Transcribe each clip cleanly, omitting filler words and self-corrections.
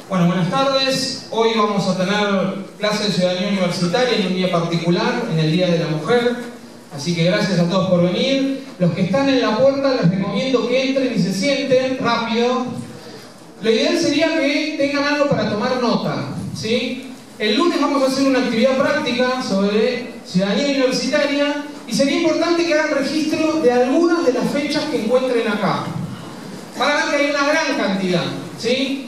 Bueno, buenas tardes. Hoy vamos a tener clase de ciudadanía universitaria en un día particular, en el Día de la Mujer. Así que gracias a todos por venir. Los que están en la puerta les recomiendo que entren y se sienten rápido. Lo ideal sería que tengan algo para tomar nota, ¿sí? El lunes vamos a hacer una actividad práctica sobre ciudadanía universitaria y sería importante que hagan registro de algunas de las fechas que encuentren acá. Van a ver que hay una gran cantidad, ¿sí?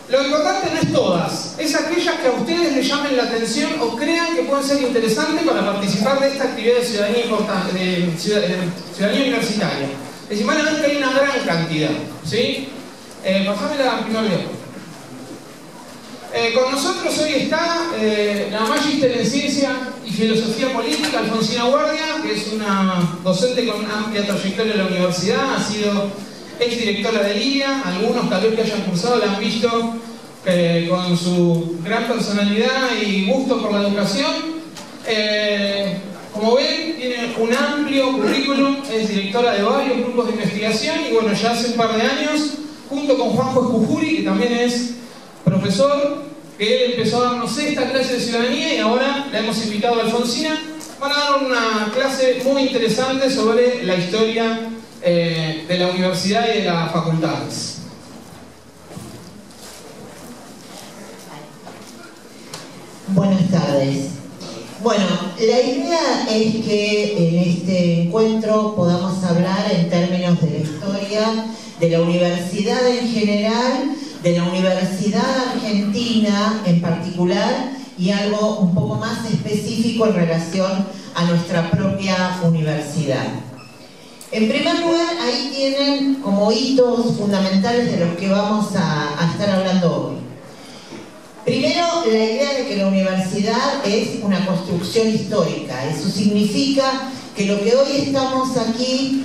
Lo importante no es todas, es aquellas que a ustedes les llamen la atención o crean que pueden ser interesantes para participar de esta actividad de ciudadanía importante, de ciudadanía universitaria. Es decir, van a ver que hay una gran cantidad, ¿sí? Pasame la primera video. Con nosotros hoy está la Magíster en Ciencia y Filosofía Política, Alfonsina Guardia, que es una docente con una amplia trayectoria en la universidad, ha sido exdirectora de LIA, algunos tal vez que hayan cursado la han visto con su gran personalidad y gusto por la educación. Como ven, tiene un amplio currículum, es directora de varios grupos de investigación y bueno, ya hace un par de años, junto con Juanjo Escujuri, que también es profesor, que él empezó a darnos esta clase de ciudadanía y ahora la hemos invitado a Alfonsina. Van a dar una clase muy interesante sobre la historia de la universidad y de las facultades. Buenas tardes. Bueno, la idea es que en este encuentro podamos hablar en términos de la historia de la universidad en general, de la Universidad Argentina en particular y algo un poco más específico en relación a nuestra propia universidad. En primer lugar, ahí tienen como hitos fundamentales de los que vamos a estar hablando hoy. Primero, la idea de que la universidad es una construcción histórica. Eso significa que lo que hoy estamos aquí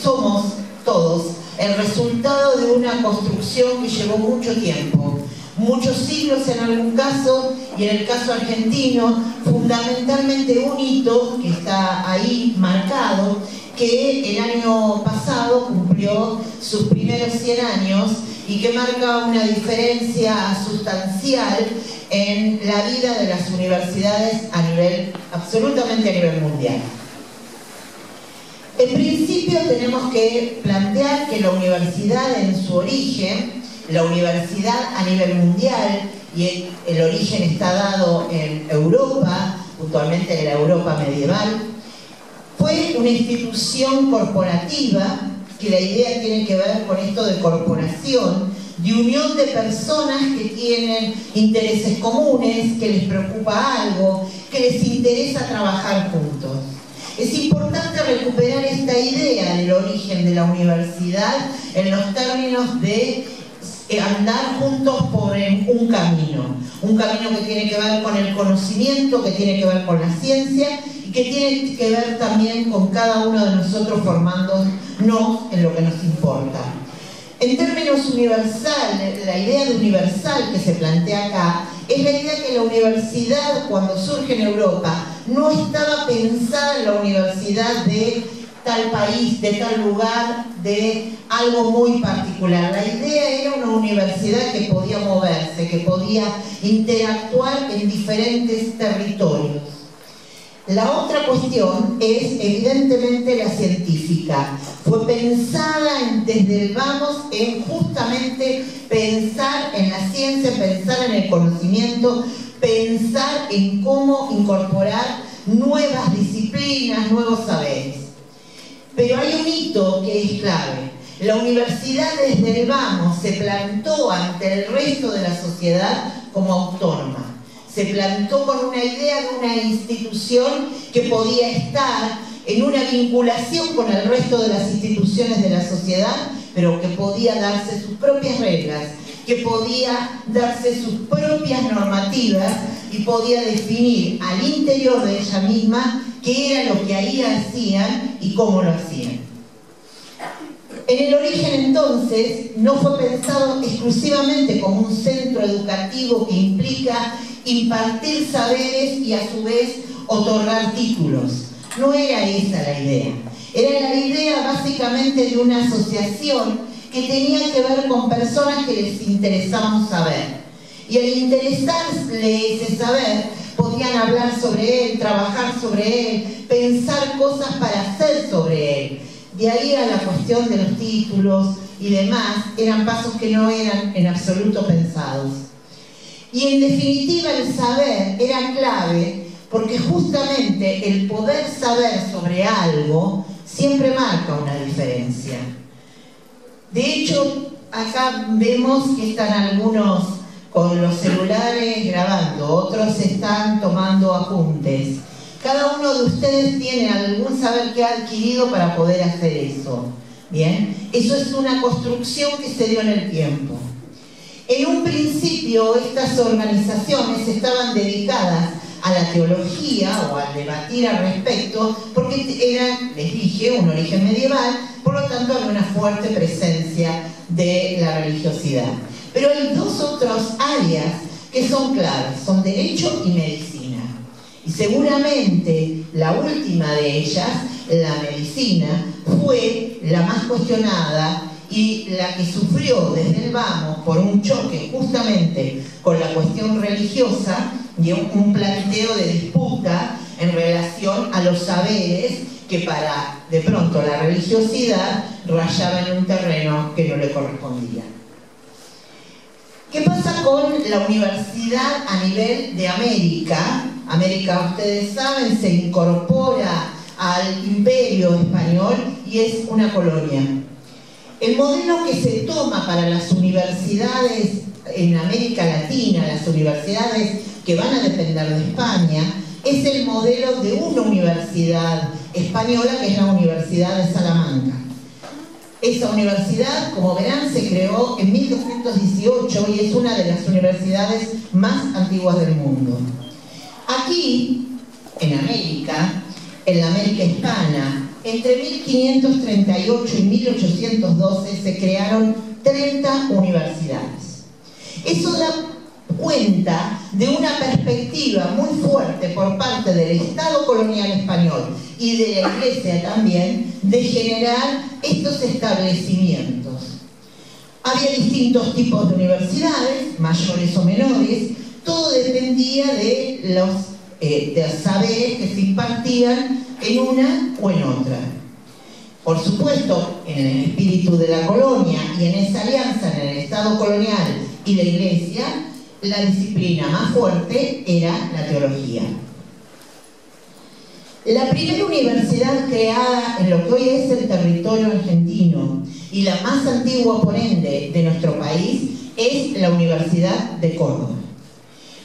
somos todos el resultado de una construcción que llevó mucho tiempo, muchos siglos en algún caso, y en el caso argentino, fundamentalmente un hito que está ahí marcado, que el año pasado cumplió sus primeros 100 años y que marca una diferencia sustancial en la vida de las universidades absolutamente a nivel mundial. En principio tenemos que plantear que la universidad en su origen, la universidad a nivel mundial, y el origen está dado en Europa, puntualmente en la Europa medieval, fue una institución corporativa, que la idea tiene que ver con esto de corporación, de unión de personas que tienen intereses comunes, que les preocupa algo, que les interesa trabajar juntos. Es importante recuperar esta idea del origen de la universidad en los términos de andar juntos por un camino que tiene que ver con el conocimiento, que tiene que ver con la ciencia y que tiene que ver también con cada uno de nosotros formándonos en lo que nos importa. En términos universales, la idea de universal que se plantea acá es la idea que la universidad, cuando surge en Europa, no estaba pensada en la universidad de tal país, de tal lugar, de algo muy particular. La idea era una universidad que podía moverse, que podía interactuar en diferentes territorios. La otra cuestión es evidentemente la científica. Fue pensada desde el vamos en justamente pensar en la ciencia, pensar en el conocimiento, pensar en cómo incorporar nuevas disciplinas, nuevos saberes. Pero hay un hito que es clave. La universidad desde el vamos se plantó ante el resto de la sociedad como autónoma. Se plantó con una idea de una institución que podía estar en una vinculación con el resto de las instituciones de la sociedad, pero que podía darse sus propias reglas, que podía darse sus propias normativas y podía definir al interior de ella misma qué era lo que ahí hacían y cómo lo hacían. En el origen entonces no fue pensado exclusivamente como un centro educativo que implica impartir saberes y a su vez otorgar títulos. No era esa la idea. Era la idea básicamente de una asociación que tenía que ver con personas que les interesaban saber. Y al interesarle ese saber, podían hablar sobre él, trabajar sobre él, pensar cosas para hacer sobre él. De ahí a la cuestión de los títulos y demás, eran pasos que no eran en absoluto pensados. Y en definitiva el saber era clave porque justamente el poder saber sobre algo siempre marca una diferencia. De hecho, acá vemos que están algunos con los celulares grabando, otros están tomando apuntes. Cada uno de ustedes tiene algún saber que ha adquirido para poder hacer eso. ¿Bien? Eso es una construcción que se dio en el tiempo. En un principio, estas organizaciones estaban dedicadas a la teología o a debatir al respecto, porque eran, les dije, un origen medieval, por lo tanto había una fuerte presencia de la religiosidad. Pero hay dos otras áreas que son claves, son derecho y medicina. Y seguramente la última de ellas, la medicina, fue la más cuestionada y la que sufrió desde el vamos por un choque justamente con la cuestión religiosa y un planteo de disputa en relación a los saberes que para, de pronto, la religiosidad rayaba en un terreno que no le correspondía. ¿Qué pasa con la universidad a nivel de América? América, ustedes saben, se incorpora al Imperio Español y es una colonia. El modelo que se toma para las universidades en América Latina, las universidades que van a depender de España, es el modelo de una universidad española que es la Universidad de Salamanca. Esa universidad, como verán, se creó en 1218 y es una de las universidades más antiguas del mundo. Aquí, en América, en la América hispana, entre 1538 y 1812 se crearon 30 universidades. Eso da cuenta de una perspectiva muy fuerte por parte del Estado colonial español y de la Iglesia también de generar estos establecimientos. Había distintos tipos de universidades, mayores o menores, todo dependía de los saberes que se impartían en una o en otra. Por supuesto, en el espíritu de la colonia y en esa alianza en el Estado colonial y la Iglesia, la disciplina más fuerte era la teología. La primera universidad creada en lo que hoy es el territorio argentino y la más antigua por ende de nuestro país es la Universidad de Córdoba.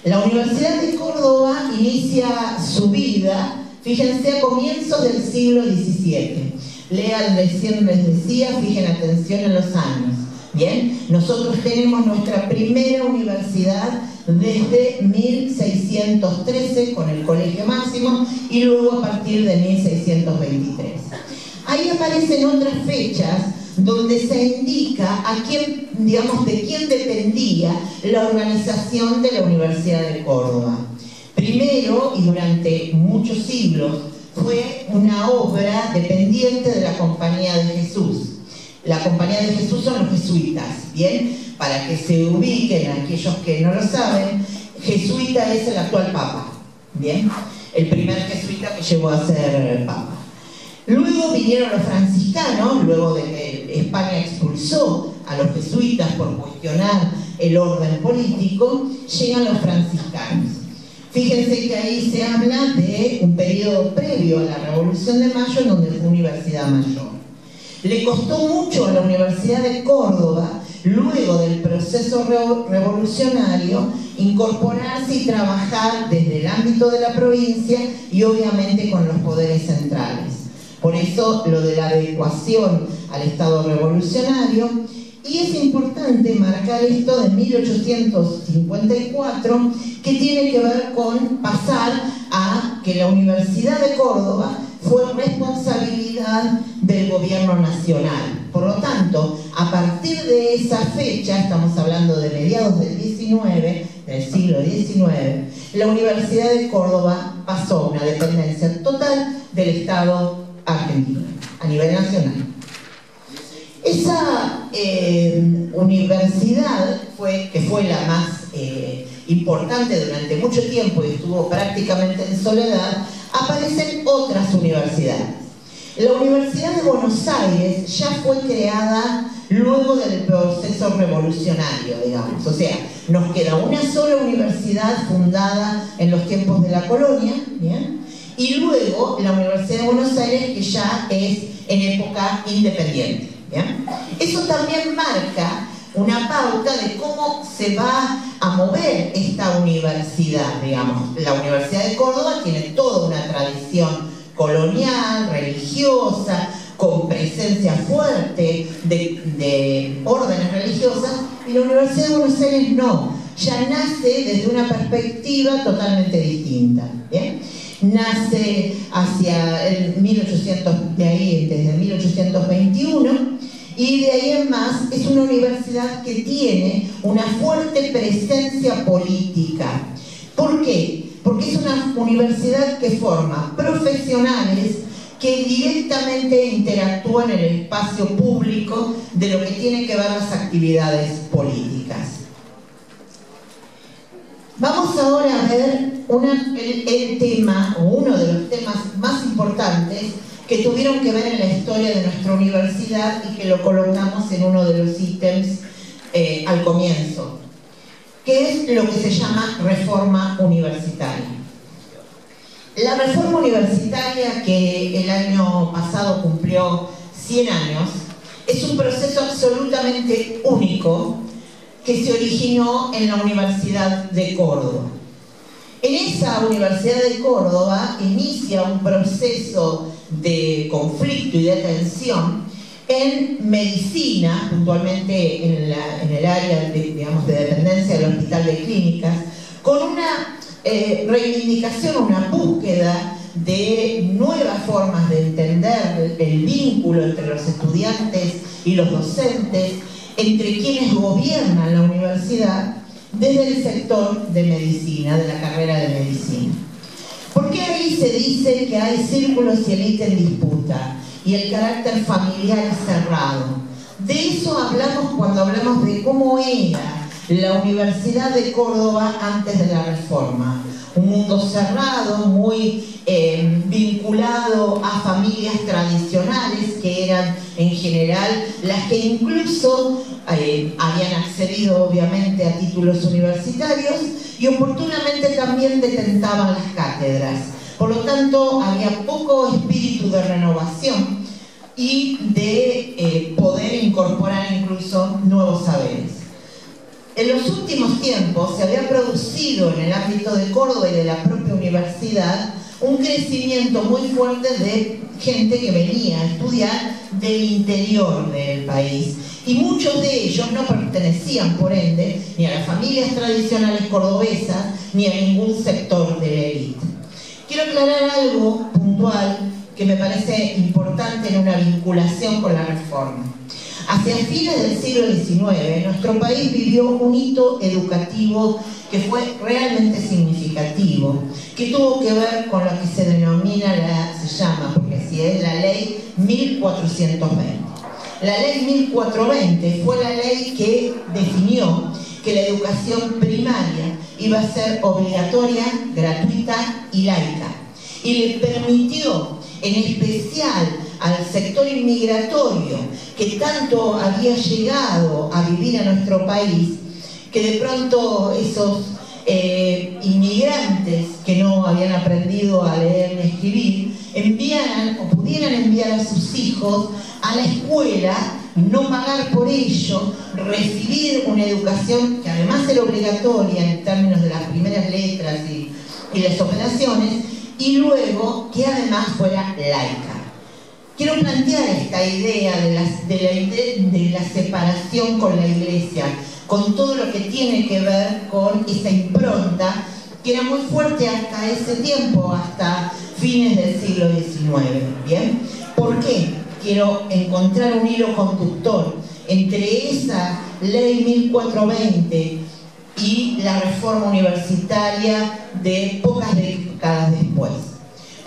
La Universidad de Córdoba inicia su vida, fíjense, a comienzos del siglo XVII. Lean, recién les decía, fijen atención en los años. Bien, nosotros tenemos nuestra primera universidad desde 1613 con el Colegio Máximo y luego a partir de 1623. Ahí aparecen otras fechas donde se indica a quién, digamos, de quién dependía la organización de la Universidad de Córdoba. Primero, y durante muchos siglos, fue una obra dependiente de la Compañía de Jesús. La Compañía de Jesús son los jesuitas, ¿bien? Para que se ubiquen aquellos que no lo saben, jesuita es el actual Papa, ¿bien? El primer jesuita que llegó a ser Papa. Luego vinieron los franciscanos, luego de que España expulsó a los jesuitas por cuestionar el orden político, llegan los franciscanos. Fíjense que ahí se habla de un periodo previo a la Revolución de Mayo en donde fue Universidad Mayor. Le costó mucho a la Universidad de Córdoba, luego del proceso revolucionario, incorporarse y trabajar desde el ámbito de la provincia y obviamente con los poderes centrales. Por eso lo de la adecuación al Estado revolucionario. Y es importante marcar esto de 1854, que tiene que ver con pasar a que la Universidad de Córdoba fue responsabilidad del gobierno nacional. Por lo tanto, a partir de esa fecha, estamos hablando de mediados del siglo XIX, la Universidad de Córdoba pasó a una dependencia total del Estado argentino, a nivel nacional. Esa universidad, que fue la más importante durante mucho tiempo y estuvo prácticamente en soledad, aparecen otras universidades. La Universidad de Buenos Aires ya fue creada luego del proceso revolucionario, digamos. O sea, nos queda una sola universidad fundada en los tiempos de la colonia, ¿bien? Y luego la Universidad de Buenos Aires, que ya es en época independiente, ¿bien? Eso también marca una pauta de cómo se va a mover esta universidad, digamos. La Universidad de Córdoba tiene toda una tradición colonial, religiosa, con presencia fuerte de órdenes religiosas, y la Universidad de Buenos Aires no, ya nace desde una perspectiva totalmente distinta, ¿bien? Nace hacia el 1800, desde 1821, y de ahí en más es una universidad que tiene una fuerte presencia política. ¿Por qué? Porque es una universidad que forma profesionales que directamente interactúan en el espacio público de lo que tiene que ver las actividades políticas. Vamos ahora a ver el tema, o uno de los temas más importantes que tuvieron que ver en la historia de nuestra universidad y que lo colocamos en uno de los ítems al comienzo, que es lo que se llama reforma universitaria. La reforma universitaria, que el año pasado cumplió 100 años, es un proceso absolutamente único que se originó en la Universidad de Córdoba. En esa Universidad de Córdoba inicia un proceso de conflicto y de tensión en medicina, puntualmente en el área de dependencia del Hospital de Clínicas, con una reivindicación, una búsqueda de nuevas formas de entender el vínculo entre los estudiantes y los docentes, entre quienes gobiernan la universidad, desde el sector de medicina, de la carrera de medicina. ¿Por qué ahí se dice que hay círculos y élite en disputa y el carácter familiar es cerrado? De eso hablamos cuando hablamos de cómo era la Universidad de Córdoba antes de la reforma. Un mundo cerrado, muy vinculado a familias tradicionales que eran en general las que incluso habían accedido obviamente a títulos universitarios y oportunamente también detentaban las cátedras. Por lo tanto, había poco espíritu de renovación y de poder incorporar incluso nuevos saberes. En los últimos tiempos se había producido en el ámbito de Córdoba y de la propia universidad un crecimiento muy fuerte de gente que venía a estudiar del interior del país, y muchos de ellos no pertenecían, por ende, ni a las familias tradicionales cordobesas ni a ningún sector de la élite. Quiero aclarar algo puntual que me parece importante en una vinculación con la reforma. Hacia fines del siglo XIX, nuestro país vivió un hito educativo que fue realmente significativo, que tuvo que ver con lo que se denomina, porque así es, la Ley 1420. La Ley 1420 fue la ley que definió que la educación primaria iba a ser obligatoria, gratuita y laica, y le permitió, en especial al sector inmigratorio que tanto había llegado a vivir a nuestro país, que de pronto esos inmigrantes que no habían aprendido a leer ni escribir enviaran o pudieran enviar a sus hijos a la escuela, no pagar por ello, recibir una educación que además era obligatoria en términos de las primeras letras y las operaciones, y luego que además fuera laica. Quiero plantear esta idea de la separación con la Iglesia, con todo lo que tiene que ver con esa impronta que era muy fuerte hasta ese tiempo, hasta fines del siglo XIX. ¿Bien? ¿Por qué? Quiero encontrar un hilo conductor entre esa Ley 1420 y la reforma universitaria de pocas décadas después.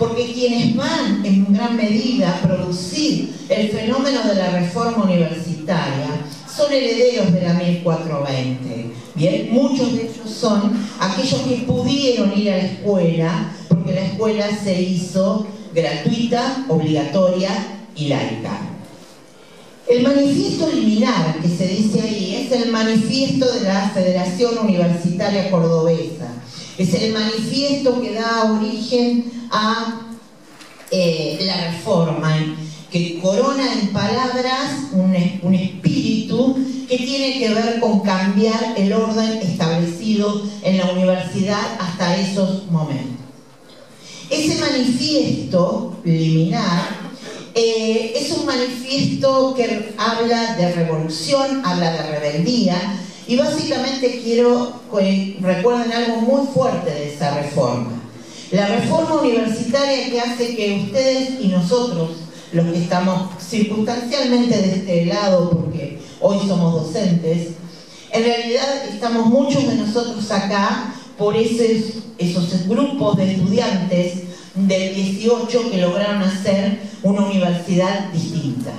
porque quienes van en gran medida a producir el fenómeno de la reforma universitaria son herederos de la 1420. Bien, muchos de ellos son aquellos que pudieron ir a la escuela, porque la escuela se hizo gratuita, obligatoria y laica. El manifiesto liminar que se dice ahí es el manifiesto de la Federación Universitaria Cordobesa. Es el manifiesto que da origen a la reforma, que corona en palabras un espíritu que tiene que ver con cambiar el orden establecido en la universidad hasta esos momentos. Ese manifiesto liminar es un manifiesto que habla de revolución, habla de rebeldía, y básicamente quiero que recuerden algo muy fuerte de esa reforma. La reforma universitaria que hace que ustedes y nosotros, los que estamos circunstancialmente de este lado, porque hoy somos docentes, en realidad estamos muchos de nosotros acá por esos grupos de estudiantes del 18 que lograron hacer una universidad distinta.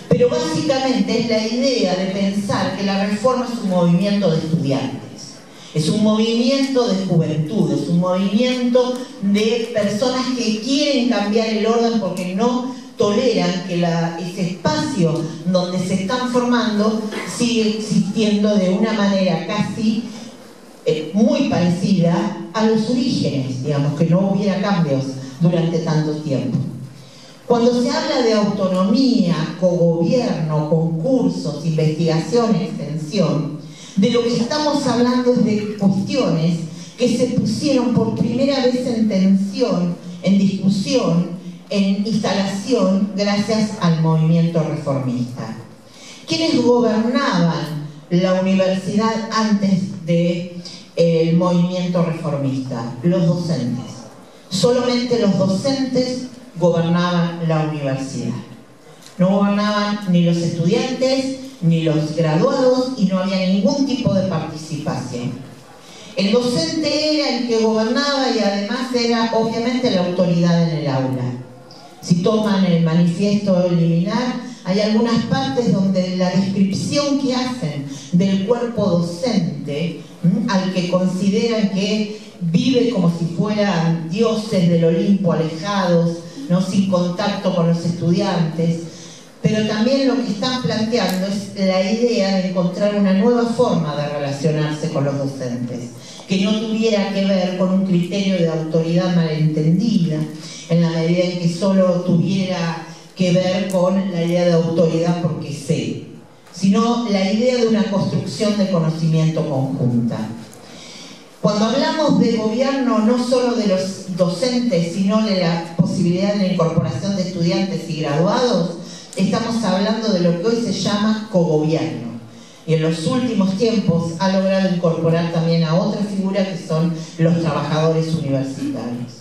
Pero básicamente es la idea de pensar que la reforma es un movimiento de estudiantes, es un movimiento de juventud, es un movimiento de personas que quieren cambiar el orden porque no toleran que ese espacio donde se están formando sigue existiendo de una manera casi muy parecida a los orígenes, digamos, que no hubiera cambios durante tanto tiempo. Cuando se habla de autonomía, cogobierno, concursos, investigación, extensión, de lo que estamos hablando es de cuestiones que se pusieron por primera vez en tensión, en discusión, en instalación, gracias al movimiento reformista. ¿Quiénes gobernaban la universidad antes del movimiento reformista? Los docentes. Solamente los docentes gobernaban la universidad. No gobernaban ni los estudiantes, ni los graduados, y no había ningún tipo de participación. El docente era el que gobernaba y además era obviamente la autoridad en el aula. Si toman el manifiesto liminar, hay algunas partes donde la descripción que hacen del cuerpo docente, al que consideran que vive como si fueran dioses del Olimpo alejados, ¿no?, sin contacto con los estudiantes, pero también lo que están planteando es la idea de encontrar una nueva forma de relacionarse con los docentes, que no tuviera que ver con un criterio de autoridad malentendida, en la medida en que solo tuviera que ver con la idea de autoridad porque sé, sino la idea de una construcción de conocimiento conjunta. Cuando hablamos de gobierno, no solo de los docentes, sino de la posibilidad de la incorporación de estudiantes y graduados, estamos hablando de lo que hoy se llama cogobierno. Y en los últimos tiempos ha logrado incorporar también a otra figura que son los trabajadores universitarios.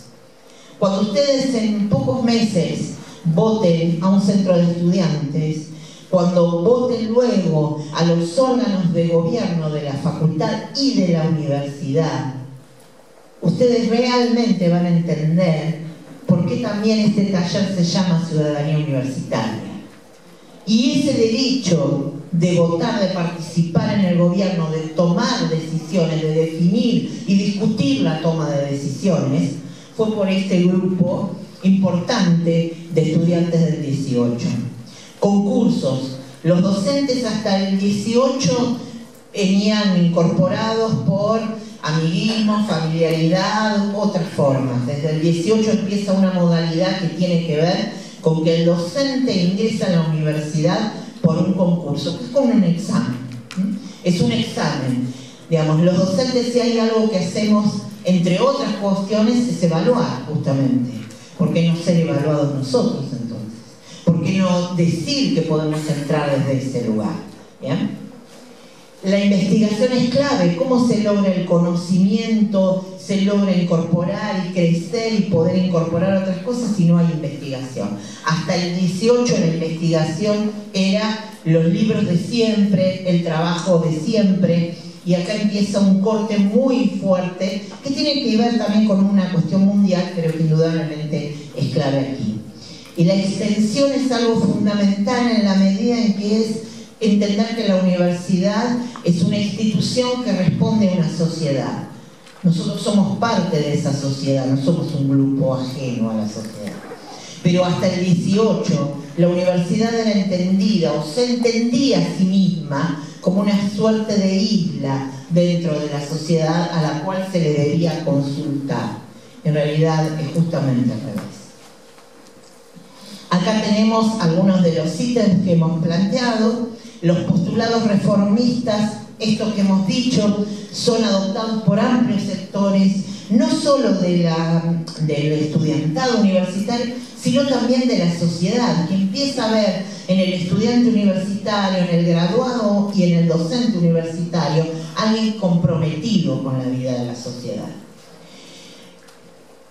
Cuando ustedes en pocos meses voten a un centro de estudiantes, cuando voten luego a los órganos de gobierno de la facultad y de la universidad, ustedes realmente van a entender por qué también este taller se llama Ciudadanía Universitaria. Y ese derecho de votar, de participar en el gobierno, de tomar decisiones, de definir y discutir la toma de decisiones, fue por este grupo importante de estudiantes del 18. Concursos. Los docentes hasta el 18 venían incorporados por amiguismo, familiaridad, otras formas. Desde el 18 empieza una modalidad que tiene que ver con que el docente ingresa a la universidad por un concurso, que es como un examen. Es un examen. Digamos, los docentes, si hay algo que hacemos, entre otras cuestiones, es evaluar, justamente. ¿Por qué no ser evaluados nosotros, entonces? ¿Por qué no decir que podemos entrar desde ese lugar? ¿Bien? La investigación es clave. ¿Cómo se logra el conocimiento? Se logra incorporar y crecer y poder incorporar otras cosas si no hay investigación. Hasta el 18 la investigación era los libros de siempre, el trabajo de siempre, Y acá empieza un corte muy fuerte que tiene que ver también con una cuestión mundial, pero que indudablemente es clave aquí. Y la extensión es algo fundamental en la medida en que es entender que la universidad es una institución que responde a una sociedad. Nosotros somos parte de esa sociedad, no somos un grupo ajeno a la sociedad. Pero hasta el 18, la universidad era entendida o se entendía a sí misma como una suerte de isla dentro de la sociedad a la cual se le debía consultar. En realidad es justamente al revés. Acá tenemos algunos de los ítems que hemos planteado. Los postulados reformistas, estos que hemos dicho, son adoptados por amplios sectores, no solo del estudiantado universitario, sino también de la sociedad, que empieza a ver en el estudiante universitario, en el graduado y en el docente universitario, alguien comprometido con la vida de la sociedad.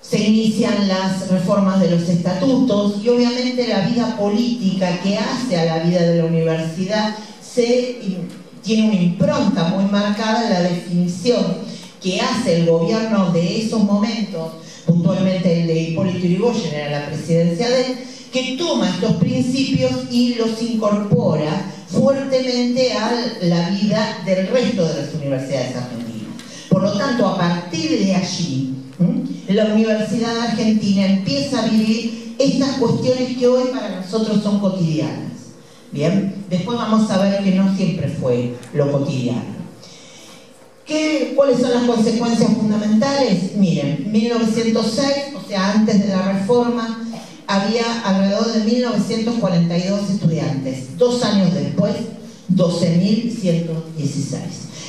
Se inician las reformas de los estatutos y obviamente la vida política que hace a la vida de la universidad tiene una impronta muy marcada en la definición que hace el gobierno de esos momentos, puntualmente el de Hipólito Yrigoyen, era la presidencia de él, que toma estos principios y los incorpora fuertemente a la vida del resto de las universidades argentinas. Por lo tanto, a partir de allí, la Universidad Argentina empieza a vivir estas cuestiones que hoy para nosotros son cotidianas. Bien, después vamos a ver que no siempre fue lo cotidiano. ¿Cuáles son las consecuencias fundamentales? Miren, 1906, o sea, antes de la reforma, había alrededor de 1942 estudiantes. 2 años después, 12.116.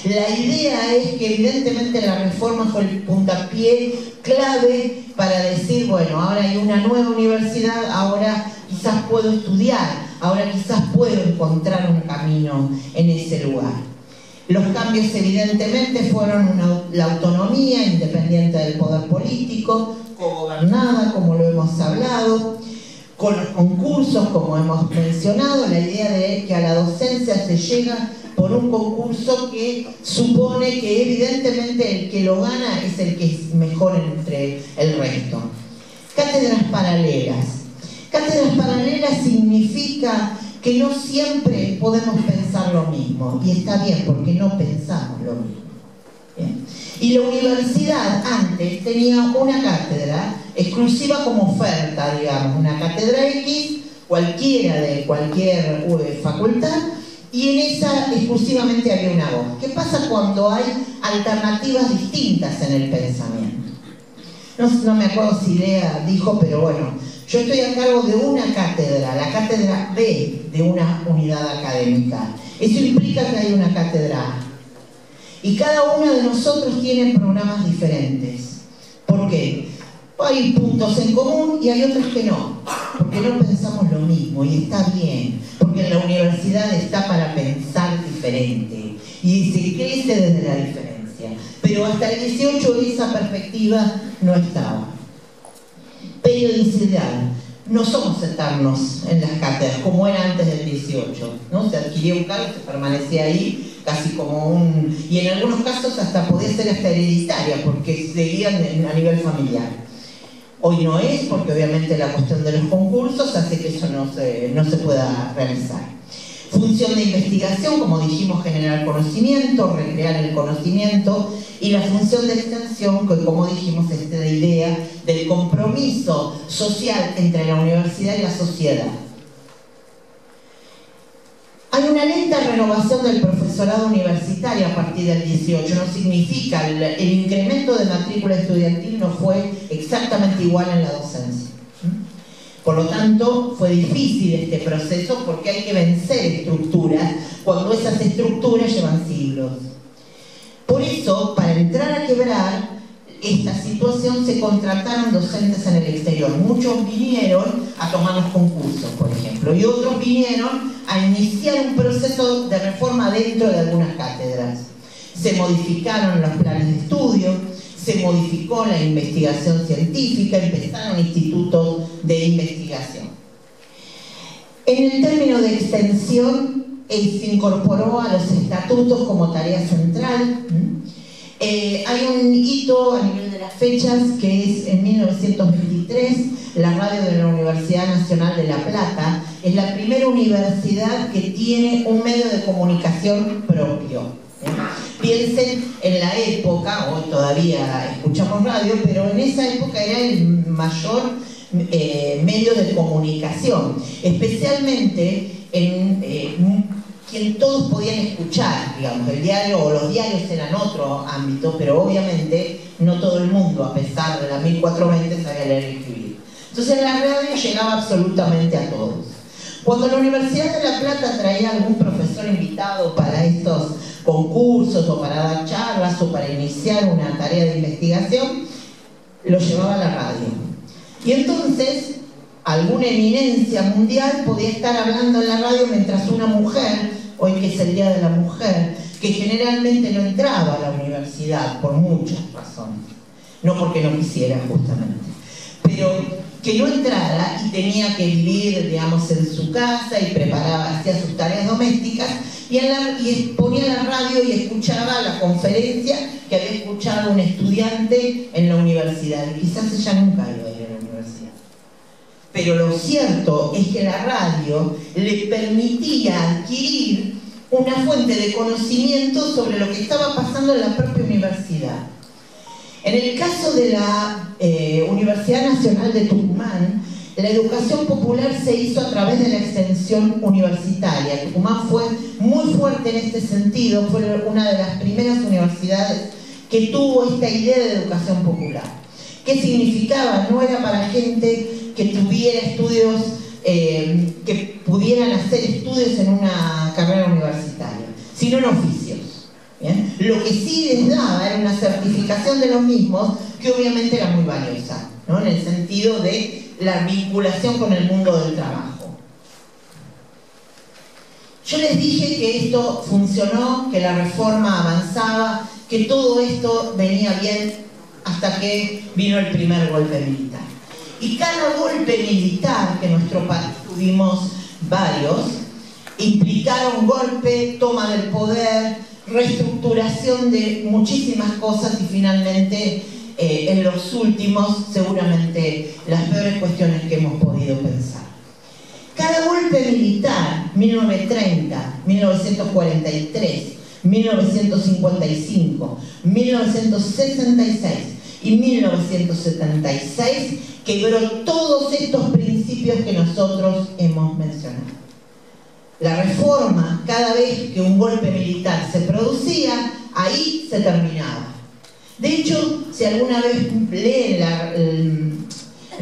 La idea es que evidentemente la reforma fue el puntapié clave para decir, bueno, ahora hay una nueva universidad, ahora quizás puedo estudiar, ahora quizás puedo encontrar un camino en ese lugar. Los cambios evidentemente fueron la autonomía independiente del poder político, cogobernada, como lo hemos hablado, con los concursos, como hemos mencionado, la idea de que a la docencia se llega por un concurso que supone que evidentemente el que lo gana es el que es mejor entre el resto. Cátedras paralelas. Cátedras paralelas significa que no siempre podemos pensar lo mismo, y está bien porque no pensamos lo mismo. ¿Bien? Y la universidad antes tenía una cátedra exclusiva como oferta, digamos, una cátedra X, cualquiera de cualquier facultad, y en esa exclusivamente había una voz. ¿Qué pasa cuando hay alternativas distintas en el pensamiento? No me acuerdo si Lea dijo, pero bueno, yo estoy a cargo de una cátedra, la cátedra B de una unidad académica. Eso implica que hay una cátedra A. Y cada uno de nosotros tiene programas diferentes. ¿Por qué? Hay puntos en común y hay otros que no, porque no pensamos lo mismo y está bien, porque la universidad está para pensar diferente y se crece desde la diferencia. Pero hasta el 18 esa perspectiva no estaba. Periodicidad. No somos eternos en las cátedras, como era antes del 18, ¿no? Se adquiría un cargo, se permanecía ahí casi como un... Y en algunos casos hasta podía ser hasta hereditaria, porque seguían a nivel familiar. Hoy no es, porque obviamente la cuestión de los concursos hace que eso no se pueda realizar. Función de investigación, como dijimos, generar conocimiento, recrear el conocimiento, y la función de extensión, que como dijimos es esta idea del compromiso social entre la universidad y la sociedad. Hay una lenta renovación del profesorado universitario a partir del 18, no significa, el incremento de matrícula estudiantil no fue exactamente igual en la docencia. Por lo tanto, fue difícil este proceso porque hay que vencer estructuras cuando esas estructuras llevan siglos. Por eso, para entrar a quebrar esta situación, se contrataron docentes en el exterior. Muchos vinieron a tomar los concursos, por ejemplo, y otros vinieron a iniciar un proceso de reforma dentro de algunas cátedras. Se modificaron los planes de estudio, se modificó la investigación científica, empezaron institutos de investigación. En el término de extensión, se incorporó a los estatutos como tarea central. Hay un hito a nivel de las fechas que es en 1923, la radio de la Universidad Nacional de La Plata es la primera universidad que tiene un medio de comunicación propio. Piensen en la época, hoy todavía escuchamos radio, pero en esa época era el mayor medio de comunicación, especialmente en quien todos podían escuchar, digamos, el diario o los diarios eran otro ámbito, pero obviamente no todo el mundo, a pesar de la 1420, sabía leer y escribir. Entonces la radio llegaba absolutamente a todos. Cuando la Universidad de La Plata traía algún profesor invitado para estos concursos o para dar charlas o para iniciar una tarea de investigación, lo llevaba a la radio. Y entonces alguna eminencia mundial podía estar hablando en la radio mientras una mujer, hoy que es el Día de la Mujer, que generalmente no entraba a la universidad por muchas razones, no porque no quisiera justamente, pero que no entrara y tenía que vivir, digamos, en su casa y preparaba, hacía sus tareas domésticas y ponía la radio y escuchaba la conferencia que había escuchado un estudiante en la universidad, y quizás ella nunca iba a ir a la universidad. Pero lo cierto es que la radio le permitía adquirir una fuente de conocimiento sobre lo que estaba pasando en la propia universidad. En el caso de la Universidad Nacional de Tucumán, la educación popular se hizo a través de la extensión universitaria. Tucumán fue muy fuerte en este sentido, fue una de las primeras universidades que tuvo esta idea de educación popular. ¿Qué significaba? No era para gente que tuviera estudios, que pudieran hacer estudios en una carrera universitaria, sino en oficios. ¿Bien? Lo que sí les daba era una certificación de los mismos que obviamente era muy valiosa, ¿no? En el sentido de la vinculación con el mundo del trabajo. Yo les dije que esto funcionó, que la reforma avanzaba, que todo esto venía bien hasta que vino el primer golpe militar. Y cada golpe militar, que en nuestro país tuvimos varios, implicaron golpe, toma del poder, reestructuración de muchísimas cosas y finalmente en los últimos seguramente las peores cuestiones que hemos podido pensar. Cada golpe militar, 1930, 1943, 1955, 1966 y 1976 quebró todos estos principios que nosotros hemos mencionado. La reforma, cada vez que un golpe militar se producía, ahí se terminaba. De hecho, si alguna vez leen el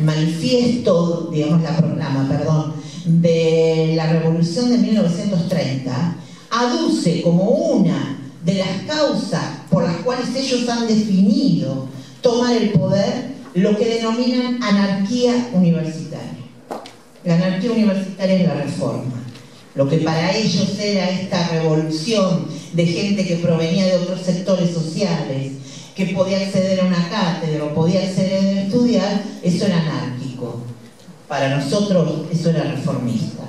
manifiesto, digamos la proclama, perdón, de la Revolución de 1930, aduce como una de las causas por las cuales ellos han definido tomar el poder lo que denominan anarquía universitaria. La anarquía universitaria es la reforma. Lo que para ellos era esta revolución de gente que provenía de otros sectores sociales, que podía acceder a una cátedra o podía acceder a estudiar, eso era anárquico. Para nosotros eso era reformista.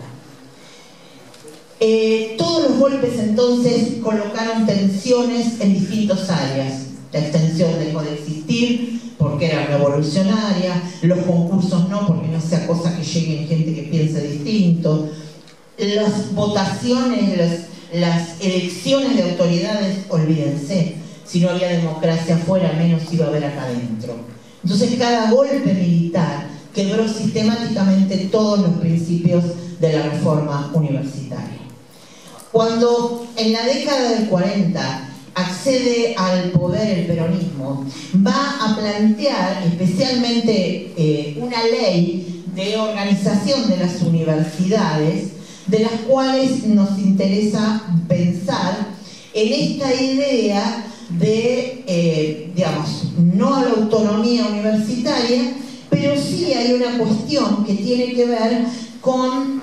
Todos los golpes entonces colocaron tensiones en distintas áreas. La extensión dejó de existir porque era revolucionaria, los concursos no, porque no sea cosa que lleguen gente que piense distinto. Las votaciones, las elecciones de autoridades, olvídense, si no había democracia afuera, menos iba a haber acá adentro. Entonces cada golpe militar quebró sistemáticamente todos los principios de la reforma universitaria. Cuando en la década del 40 accede al poder el peronismo, va a plantear especialmente una ley de organización de las universidades, de las cuales nos interesa pensar en esta idea de, digamos, no a la autonomía universitaria, pero sí hay una cuestión que tiene que ver con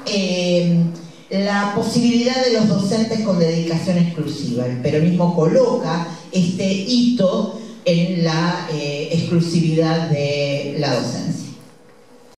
la posibilidad de los docentes con dedicación exclusiva. El peronismo coloca este hito en la exclusividad de la docencia.